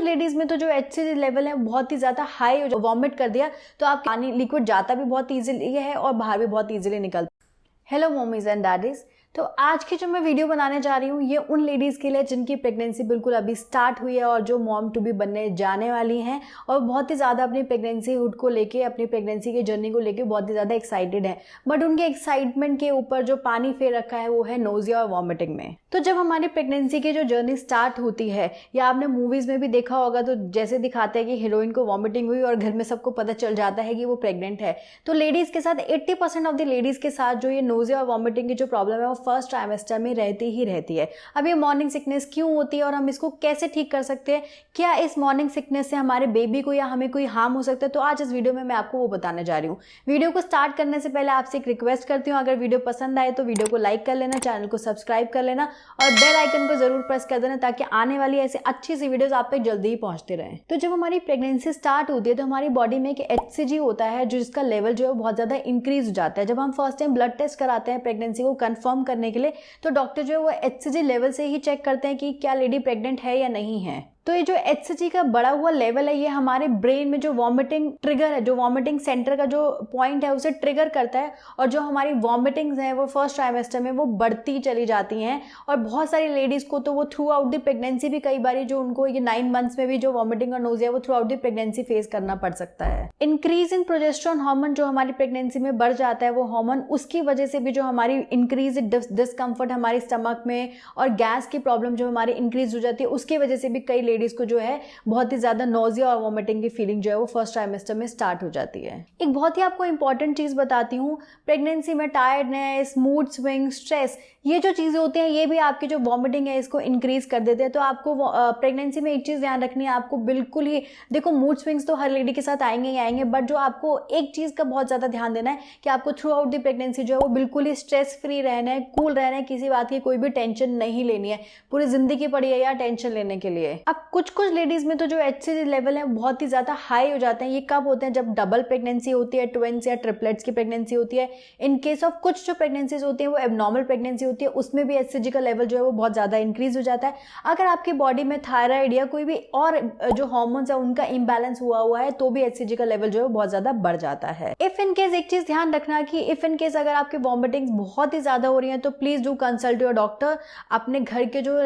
Ladies में तो जो HCG लेवल है बहुत ही ज्यादा हाई, वॉमिट कर दिया तो आप पानी लिक्विड जाता भी बहुत इजीली है और बाहर भी बहुत इजीली निकलता है। हेलो मम्मीज एंड डैडीज, तो आज की जो मैं वीडियो बनाने जा रही हूँ ये उन लेडीज़ के लिए जिनकी प्रेगनेंसी बिल्कुल अभी स्टार्ट हुई है और जो मॉम टू बी बनने जाने वाली हैं और बहुत ही ज़्यादा अपनी प्रेगनेंसी हुड को लेके, अपनी प्रेगनेंसी की जर्नी को लेके बहुत ही ज़्यादा एक्साइटेड है। बट उनके एक्साइटमेंट के ऊपर जो पानी फेर रखा है वो है नोजिया और वॉमिटिंग में। तो जब हमारी प्रेगनेंसी की जो जर्नी स्टार्ट होती है, या आपने मूवीज़ में भी देखा होगा, तो जैसे दिखाते हैं कि हीरोइन को वॉमिटिंग हुई और घर में सबको पता चल जाता है कि वो प्रेग्नेंट है, तो लेडीज़ के साथ 80% ऑफ द लेडीज़ के साथ जो ये नोजिया और वॉमिटिंग की जो प्रॉब्लम है वो फर्स्ट ट्राइमेस्टर में रहती ही रहती है। अब ये मॉर्निंग सिकनेस क्यों होती है और हम इसको कैसे ठीक कर सकते हैं, क्या इस मॉर्निंग सिकनेस से हमारे बेबी को या हमें कोई हार्म हो सकता है, तो आज इस वीडियो में मैं आपको वो बताने जा रही हूँ। वीडियो को स्टार्ट करने से पहले आपसे एक रिक्वेस्ट करती हूँ, अगर वीडियो पसंद आए तो वीडियो को लाइक कर लेना, चैनल को सब्सक्राइब कर लेना और बेल आइकन को जरूर प्रेस कर देना ताकि आने वाली ऐसी अच्छी सी वीडियोस आप तक जल्दी ही पहुंचते रहें। तो जब हमारी प्रेगनेंसी स्टार्ट होती है तो हमारी बॉडी में एक HCG होता है जो जिसका लेवल जो है बहुत ज्यादा इंक्रीज हो जाता है। जब हम फर्स्ट टाइम ब्लड टेस्ट कराते हैं प्रेगनेंसी को कंफर्म करने के लिए, तो डॉक्टर जो है वो HCG लेवल से ही चेक करते हैं कि क्या लेडी प्रेग्नेंट है या नहीं है। तो ये जो HCG का बढ़ा हुआ लेवल है ये हमारे ब्रेन में जो वॉमिटिंग ट्रिगर है, जो वॉमिटिंग सेंटर का जो पॉइंट है उसे ट्रिगर करता है और जो हमारी वॉमिटिंग्स हैं वो फर्स्ट ट्राइमेस्टर में वो बढ़ती चली जाती हैं। और बहुत सारी लेडीज को तो वो थ्रू आउट द प्रेगनेंसी भी, कई बार जो उनको ये 9 मंथ्स में भी जो वॉमिटिंग और नोजिया वो through out the pregnancy face करना पड़ सकता है। इंक्रीज इन प्रोजेस्टेरोन हार्मोन जो हमारी प्रेगनेंसी में बढ़ जाता है वो हार्मोन, उसकी वजह से भी जो हमारी इंक्रीज डिस्कम्फर्ट हमारे स्टमक में और गैस की प्रॉब्लम जो हमारी इंक्रीज हो जाती है, उसकी वजह से भी कई लेडीज को जो है बहुत ही ज्यादा नोजिया और वॉमिटिंग की फीलिंग जो है वो फर्स्ट ट्राइमेस्टर में स्टार्ट हो जाती है। एक बहुत ही आपको इंपॉर्टेंट चीज बताती हूँ, प्रेगनेंसी में टायर्डनेस, मूड स्विंग, स्ट्रेस, ये जो चीजें होती हैं ये भी आपकी जो वॉमिटिंग है इसको इंक्रीज कर देते हैं। तो आपको प्रेगनेंसी में एक चीज ध्यान रखनी है, आपको बिल्कुल ही, देखो मूड स्विंग्स तो हर लेडी के साथ आएंगे ही आएंगे, बट जो आपको एक चीज का बहुत ज्यादा ध्यान देना है कि आपको थ्रू आउट द प्रेगनेंसी जो है वो बिल्कुल ही स्ट्रेस फ्री रहना है, कूल रहना है, किसी बात की कोई भी टेंशन नहीं लेनी है। पूरी जिंदगी पड़ी है यार टेंशन लेने के लिए। अब कुछ लेडीज में तो जो HCG लेवल है बहुत ही ज्यादा हाई हो जाते हैं। ये कब होते हैं, जब डबल प्रेगनेंसी होती है, ट्विंस या ट्रिपलेट्स की प्रेगनेंसी होती है। इन केस ऑफ कुछ जो प्रेगनेंसीज होती है वो एबनॉर्मल प्रेगनेंसी होती है, उसमें भी HCG का लेवल जो है वो बहुत ज्यादा इंक्रीज हो जाता है। अगर आपकी बॉडी में थायराइड या कोई भी और जो हार्मोन्स है उनका इम्बैलेंस हुआ है तो भी HCG का लेवल जो है बहुत ज्यादा बढ़ जाता है। इफ इन केस एक चीज ध्यान रखना कि इफ इन केस अगर आपकी वॉमिटिंग्स बहुत ही ज्यादा हो रही है तो please do consult your doctor. अपने घर के जो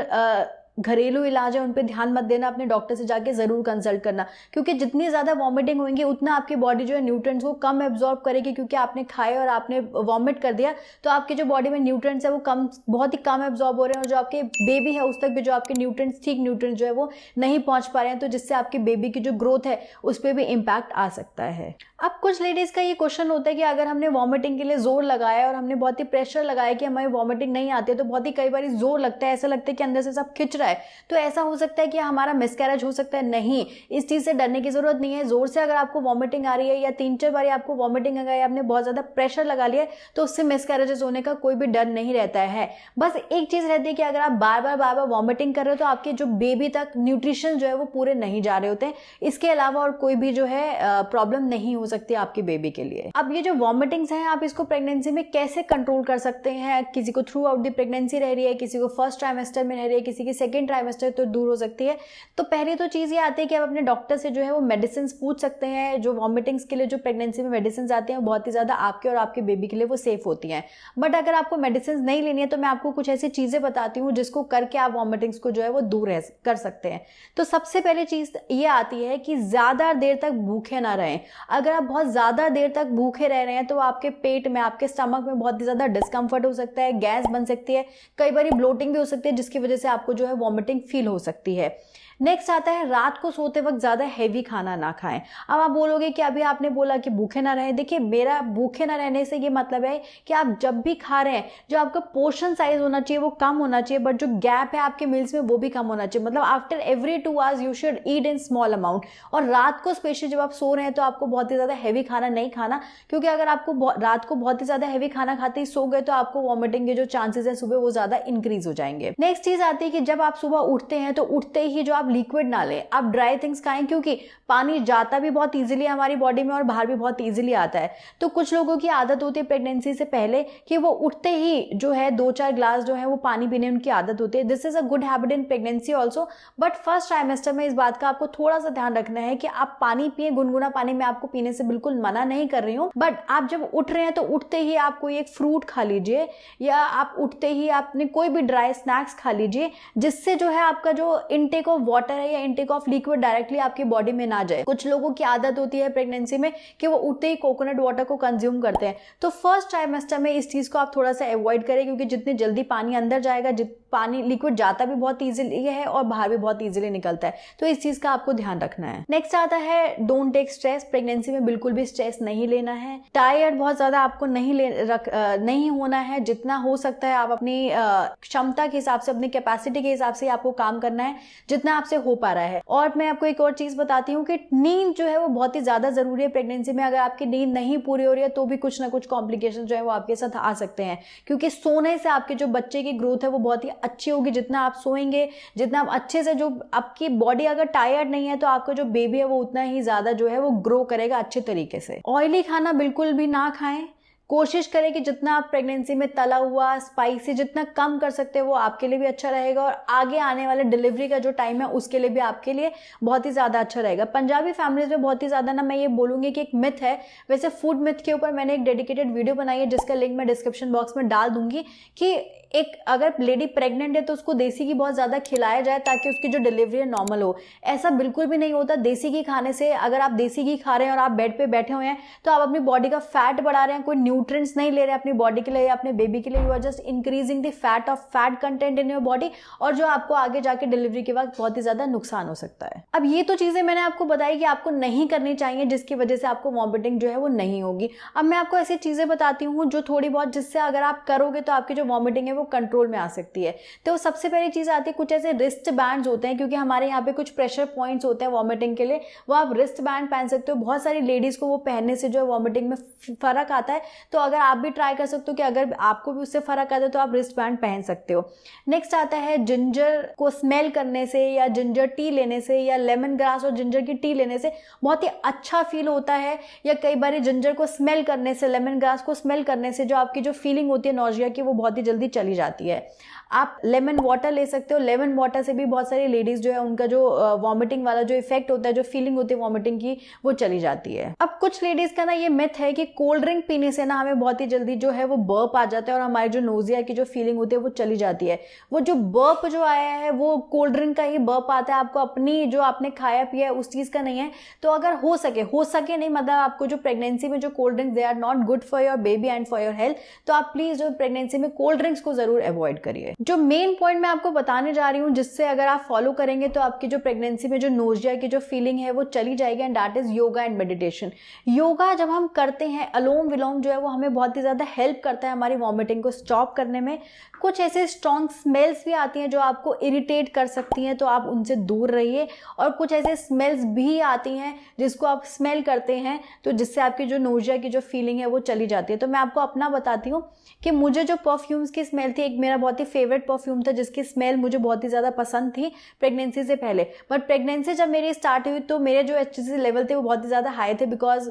घरेलू इलाज है उन पे ध्यान मत देना, अपने डॉक्टर से जाके जरूर कंसल्ट करना, क्योंकि जितनी ज्यादा वॉमिटिंग होंगी उतना आपकी बॉडी जो है न्यूट्रिएंट्स को कम एब्जॉर्ब करेगी, क्योंकि आपने खाए और आपने वॉमिट कर दिया तो आपकी जो बॉडी में न्यूट्रिएंट्स है वो बहुत ही कम एब्जॉर्ब हो रहे हैं और जो आपके बेबी है उस तक भी जो आपके न्यूट्रिएंट्स, ठीक न्यूट्रिएंट्स जो है वो नहीं पहुंच पा रहे हैं, तो जिससे आपकी बेबी की जो ग्रोथ है उस पर भी इम्पैक्ट आ सकता है। अब कुछ लेडीज का ये क्वेश्चन होता है कि अगर हमने वॉमिटिंग के लिए जोर लगाया और हमने बहुत ही प्रेशर लगाया कि हमें वॉमिटिंग नहीं आती है, तो बहुत ही कई बार जोर लगता है, ऐसा लगता है कि अंदर से सब खिंच रहा है, तो ऐसा हो सकता है कि हमारा मिसकैरेज हो सकता है। नहीं, इस चीज से डरने की जरूरत नहीं है। जोर से अगर आपको वॉमिटिंग आ रही है या 3-4 बार आपको वॉमिटिंग आ गई, आपने बहुत ज्यादा प्रेशर लगा लिया तो उससे मिसकैरेजेस होने का कोई भी डर नहीं रहता है। बस एक चीज रहती है कि अगर आप बार बार वॉमिटिंग कर रहे हो तो आपके जो बेबी तक न्यूट्रिशन जो है वो पूरे नहीं जा रहे होते हैं। इसके अलावा और कोई भी जो है प्रॉब्लम नहीं हो सकती आपकी बेबी के लिए। अब ये जो वॉमिटिंग्स हैं आप इसको प्रेगनेंसी में कैसे कंट्रोल कर सकते हैं। किसी को थ्रू आउट द प्रेगनेंसी रह रही है, किसी को फर्स्ट ट्राइमेस्टर में रह रही है, किसी की सेकेंड ट्राइमेस्टर तो दूर हो सकती है। तो पहली तो चीज ये आती है कि आप अपने डॉक्टर से जो है वो मेडिसिन पूछ सकते हैं। जो वॉमिटिंग्स के लिए जो प्रेगनेंसी में मेडिसिन आती हैं बहुत ही ज्यादा आपके और आपके बेबी के लिए वो सेफ होती हैं। बट अगर आपको मेडिसिन नहीं लेनी है तो मैं आपको कुछ ऐसी चीजें बताती हूँ जिसको करके आप वॉमिटिंग्स को जो है वो दूर कर सकते हैं। तो सबसे पहले चीज ये आती है कि ज्यादा देर तक भूखे ना रहें। अगर आप बहुत ज्यादा देर तक भूखे रह रहे हैं तो आपके पेट में, आपके स्टमक में बहुत ही ज्यादा डिस्कम्फर्ट हो सकता है, गैस बन सकती है, कई बार ब्लोटिंग भी हो सकती है, जिसकी वजह से आपको जो है वॉमिटिंग फील हो सकती है। नेक्स्ट आता है रात को सोते वक्त ज्यादा हैवी खाना ना खाएं। अब आप बोलोगे कि अभी आपने बोला कि भूखे ना रहें। देखिए, मेरा भूखे ना रहने से ये मतलब है कि आप जब भी खा रहे हैं जो आपका पोर्शन साइज होना चाहिए वो कम होना चाहिए, बट जो गैप है आपके मील्स में वो भी कम होना चाहिए। मतलब after every 2 hours you should eat in small amount. और रात को स्पेशली जब आप सो रहे हैं तो आपको बहुत ही ज्यादा हैवी खाना नहीं खाना, क्योंकि अगर आपको रात को बहुत ही ज्यादा हैवी खाना खाते ही सो गए तो आपको वॉमिटिंग के जो चांसेस है सुबह वो ज्यादा इंक्रीज हो जाएंगे। नेक्स्ट चीज आती है कि जब आप सुबह उठते हैं तो उठते ही जो आप लिक्विड ना लें, आप ड्राई थिंग्स खाएं, क्योंकि पानी जाता भी बहुत ईजिली हमारी बॉडी में और बाहर भी बहुत ईजिली आता है। तो कुछ लोगों की आदत होती है प्रेगनेंसी से पहले कि वो उठते ही जो है 2-4 ग्लास जो है वो पानी पीने उनकी आदत होती है। This is a good habit in pregnancy also, but first trimester में इस बात का आपको थोड़ा सा ध्यान रखना है कि आप पानी पिए, गुनगुना पानी में आपको पीने से बिल्कुल मना नहीं कर रही हूँ, बट आप जब उठ रहे हैं तो उठते ही आप कोई एक फ्रूट खा लीजिए या आप उठते ही आपने कोई भी ड्राई स्नैक्स खा लीजिए, जिससे जो है आपका जो इनटेक ऑफ वाटर है या इनटेक ऑफ लिक्विड डायरेक्टली आपकी बॉडी में ना जाए। कुछ लोगों की आदत होती है प्रेगनेंसी में कि वो उठते ही कोकोनट वाटर को कंज्यूम करते हैं, तो फर्स्ट ट्राइमेस्टर में इस चीज को आप थोड़ा सा अवॉइड करें, क्योंकि जितनी जल्दी पानी अंदर जाएगा, पानी लिक्विड जाता भी बहुत इजीली है और बाहर भी बहुत इजीली निकलता है, तो इस चीज का आपको ध्यान रखना है। नेक्स्ट आता है डोंट टेक स्ट्रेस। प्रेगनेंसी में बिल्कुल भी स्ट्रेस नहीं लेना है, टायर्ड बहुत ज्यादा आपको नहीं होना है, जितना हो सकता है आप अपनी क्षमता के हिसाब से, अपनी कैपेसिटी के हिसाब से आपको काम करना है जितना आपसे हो पा रहा है। और मैं आपको एक और चीज बताती हूँ कि नींद जो है वो बहुत ही ज्यादा जरूरी है प्रेगनेंसी में। अगर आपकी नींद नहीं पूरी हो रही है तो भी कुछ ना कुछ कॉम्प्लिकेशन जो है वो आपके साथ आ सकते हैं, क्योंकि सोने से आपके जो बच्चे की ग्रोथ है वो बहुत ही अच्छी होगी। जितना आप सोएंगे, जितना आप अच्छे से, जो आपकी बॉडी अगर टायर्ड नहीं है तो आपका जो बेबी है वो उतना ही ज्यादा जो है वो ग्रो करेगा अच्छे तरीके से। ऑयली खाना बिल्कुल भी ना खाएं। कोशिश करें कि जितना आप प्रेगनेंसी में तला हुआ, स्पाइसी जितना कम कर सकते हैं वो आपके लिए भी अच्छा रहेगा, और आगे आने वाले डिलीवरी का जो टाइम है उसके लिए भी आपके लिए बहुत ही ज़्यादा अच्छा रहेगा। पंजाबी फैमिलीज में बहुत ही ज़्यादा ना, मैं ये बोलूँगी कि एक मिथ है, वैसे फूड मिथ के ऊपर मैंने एक डेडिकेटेड वीडियो बनाई है जिसका लिंक मैं डिस्क्रिप्शन बॉक्स में डाल दूंगी, कि एक अगर लेडी प्रेग्नेंट है तो उसको देसी घी बहुत ज़्यादा खिलाया जाए ताकि उसकी जो डिलीवरी है नॉर्मल हो। ऐसा बिल्कुल भी नहीं होता। देसी घी खाने से, अगर आप देसी घी खा रहे हैं और आप बेड पे बैठे हुए हैं तो आप अपनी बॉडी का फैट बढ़ा रहे हैं, कोई न्यूट्रिएंट्स नहीं ले रहे हैं अपनी बॉडी के लिए या अपने बेबी के लिए। You are just increasing the fat content in your body, और जो आपको आगे जाके डिलीवरी के वक्त बहुत ही ज़्यादा नुकसान हो सकता है। अब ये तो चीज़ें मैंने आपको बताई कि आपको नहीं करनी चाहिए, जिसकी वजह से आपको वॉमिटिंग जो है वो नहीं होगी। अब मैं आपको ऐसी चीज़ें बताती हूँ जो थोड़ी बहुत, जिससे अगर आप करोगे तो आपकी जो वॉमिटिंग है वो कंट्रोल में आ सकती है। तो सबसे पहली चीज आती है, कुछ ऐसे रिस्ट बैंड्स होते हैं, क्योंकि हमारे यहाँ पे कुछ प्रेशर पॉइंट्स होते हैं वॉमिटिंग के लिए, वो आप रिस्ट बैंड पहन सकते हो। बहुत सारी लेडीज को वो पहनने से जो है वॉमिटिंग में फर्क आता है, तो अगर आप भी ट्राई कर सकते हो कि अगर आपको भी उससे फर्क आता है तो आप रिस्ट बैंड पहन सकते हो। नेक्स्ट आता है जिंजर को स्मेल करने से या जिंजर टी लेने से या लेमन ग्रास और जिंजर की टी लेने से बहुत ही अच्छा फील होता है, या कई बार जिंजर को स्मेल करने से, लेमन ग्रास को स्मेल करने से जो आपकी जो फीलिंग होती है नॉजिया की वो बहुत ही जल्दी चली जाती है। आप लेमन वाटर ले सकते हो। लेमन वाटर से भी बहुत सारी लेडीज जो है उनका जो वॉमिटिंग वाला जो इफेक्ट होता है, जो फीलिंग होती है वॉमिटिंग की, वो चली जाती है। अब कुछ लेडीज का ना ये मिथ है कि कोल्ड ड्रिंक पीने से ना हमें बहुत ही जल्दी जो है वो बर्प आ जाता है और हमारी जो नोजिया की जो फीलिंग होती है वो चली जाती है। वो जो बर्प जो आया है वो कोल्ड ड्रिंक का ही बर्प आता है, आपको अपनी जो आपने खाया पिया है उस चीज का नहीं है। तो अगर हो सके नहीं, मतलब आपको जो प्रेगनेंसी में जो cold drink they are not good for your baby and for your health, तो आप प्लीज जो प्रेगनेंसी में कोल्ड ड्रिंक्स को जरूर अवॉइड करिए। जो मेन पॉइंट मैं आपको बताने जा रही हूँ, जिससे अगर आप फॉलो करेंगे तो आपकी जो प्रेगनेंसी में जो नोजिया की जो फीलिंग है वो चली जाएगी, and that is yoga and meditation. Yoga जब हम करते हैं, अलोम विलोम जो है वो हमें बहुत ही ज्यादा हेल्प करता है हमारी वॉमिटिंग को स्टॉप करने में। कुछ ऐसे स्ट्रॉन्ग स्मेल्स भी आती हैं जो आपको इरिटेट कर सकती हैं, तो आप उनसे दूर रहिए। और कुछ ऐसे स्मेल्स भी आती हैं जिसको आप स्मेल करते हैं तो जिससे आपकी जो नोजिया की जो फीलिंग है वो चली जाती है। तो मैं आपको अपना बताती हूँ कि मुझे जो परफ्यूम्स की स्मेल थी, एक मेरा बहुत ही फेवरेट परफ्यूम था जिसकी स्मेल मुझे बहुत ही ज़्यादा पसंद थी प्रेगनेंसी से पहले, बट प्रेगनेंसी जब मेरी स्टार्ट हुई तो मेरे जो HCG लेवल थे वो बहुत ही ज़्यादा हाई थे, because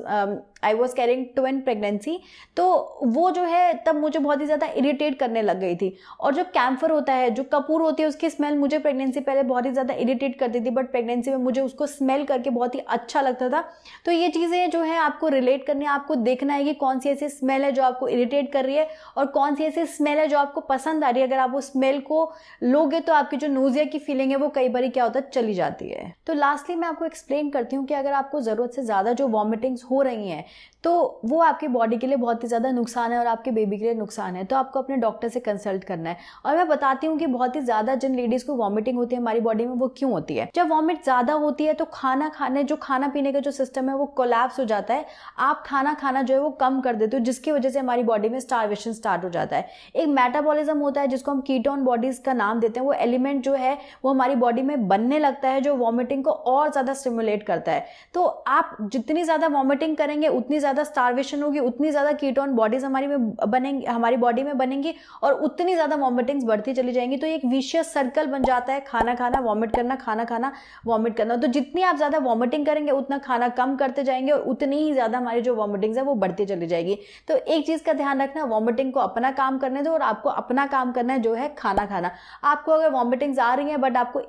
I was carrying twin pregnancy. तो वो जो है तब मुझे बहुत ही ज़्यादा इरिटेट करने लग गई थी। और जो कैम्फर होता है, जो कपूर होती है, उसकी स्मेल मुझे प्रेगनेंसी पहले बहुत ही ज़्यादा इरिटेट करती थी, बट प्रेगनेंसी में मुझे उसको स्मेल करके बहुत ही अच्छा लगता था। तो ये चीज़ें जो है आपको रिलेट करनी है, आपको देखना है कि कौन सी ऐसी स्मेल है जो आपको इरिटेट कर रही है और कौन सी ऐसी स्मेल है जो आपको पसंद आ रही है। अगर आप वो स्मेल को लोगे तो आपकी जो नोजिया की फीलिंग है वो कई बार क्या होता है, चली जाती है। तो लास्टली मैं आपको एक्सप्लेन करती हूँ कि अगर आपको ज़रूरत से ज़्यादा जो वॉमिटिंग्स हो रही हैं तो वो आपकी बॉडी के लिए बहुत ही ज़्यादा नुकसान है और आपके बेबी के लिए नुकसान है, तो आपको अपने डॉक्टर से कंसल्ट करना है। और मैं बताती हूँ कि बहुत ही ज़्यादा जिन लेडीज़ को वॉमिटिंग होती है हमारी बॉडी में, वो क्यों होती है। जब वॉमिट ज़्यादा होती है तो खाना पीने का जो सिस्टम है वो कोलैप्स हो जाता है। आप खाना जो है वो कम कर देते हो, जिसकी वजह से हमारी बॉडी में स्टार्वेशन स्टार्ट हो जाता है। एक मेटाबॉलिज्म होता है जिसको हम कीटोन बॉडीज का नाम देते हैं। वो एलिमेंट जो है वो हमारी बॉडी में बनने लगता है जो वॉमिटिंग को और ज़्यादा स्टिमुलेट करता है। तो आप जितनी ज़्यादा वॉमिटिंग करेंगे उतनी ज़्यादा स्टार्वेशन होगी, उतनी ज़्यादा कीटोन बॉडीज हमारी बॉडी में बनेंगी और उतनी ज़्यादा वॉमिटिंग्स बढ़ती चली जाएंगी। तो एक विशियस सर्कल बन जाता है, खाना खाना वॉमिट करना, खाना खाना वॉमिट करना। तो जितनी आप ज़्यादा वॉमिटिंग करेंगे उतना खाना कम करते जाएंगे और उतनी ही ज़्यादा हमारी जो वॉमिटिंग्स है वो बढ़ती चली जाएगी। तो एक चीज़ का ध्यान रखना, वॉमिटिंग को अपना काम करने दो और आपको अपना काम करना है जो है खाना खाना। आपको अगर वॉमिटिंग्स आ रही हैं बट आपको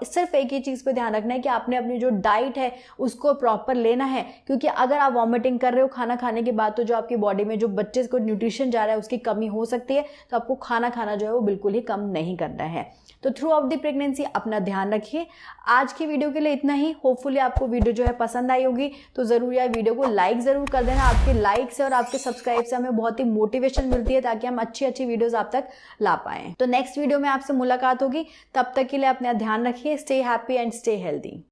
सिर्फ एक ही चीज़ पे ध्यान रखना है कि आपने अपनी जो डाइट है उसको प्रॉपर लेना है, क्योंकि अगर आप वॉमिटिंग कर रहे हो खाना खाने के बाद तो जो आपकी बॉडी में जो बच्चे को न्यूट्रिशन जा रहा है उसकी कमी हो सकती है। तो आपको खाना खाना जो है वो बिल्कुल ही कम नहीं करना है। तो थ्रू आउट द प्रेगनेंसी अपना ध्यान रखिए। आज की वीडियो के लिए इतना ही। होपफुली आपको वीडियो जो है पसंद आई होगी, तो ज़रूर यार वीडियो को लाइक ज़रूर कर देना। आपके लाइक से और आपके सब्सक्राइब से हमें बहुत ही मोटिवेशन मिलती है ताकि हम अच्छी अच्छी वीडियोस आप तक ला पाएँ। तो नेक्स्ट वीडियो में आपसे मुलाकात होगी, तब तक के लिए अपना ध्यान रखिए। Stay happy and stay healthy.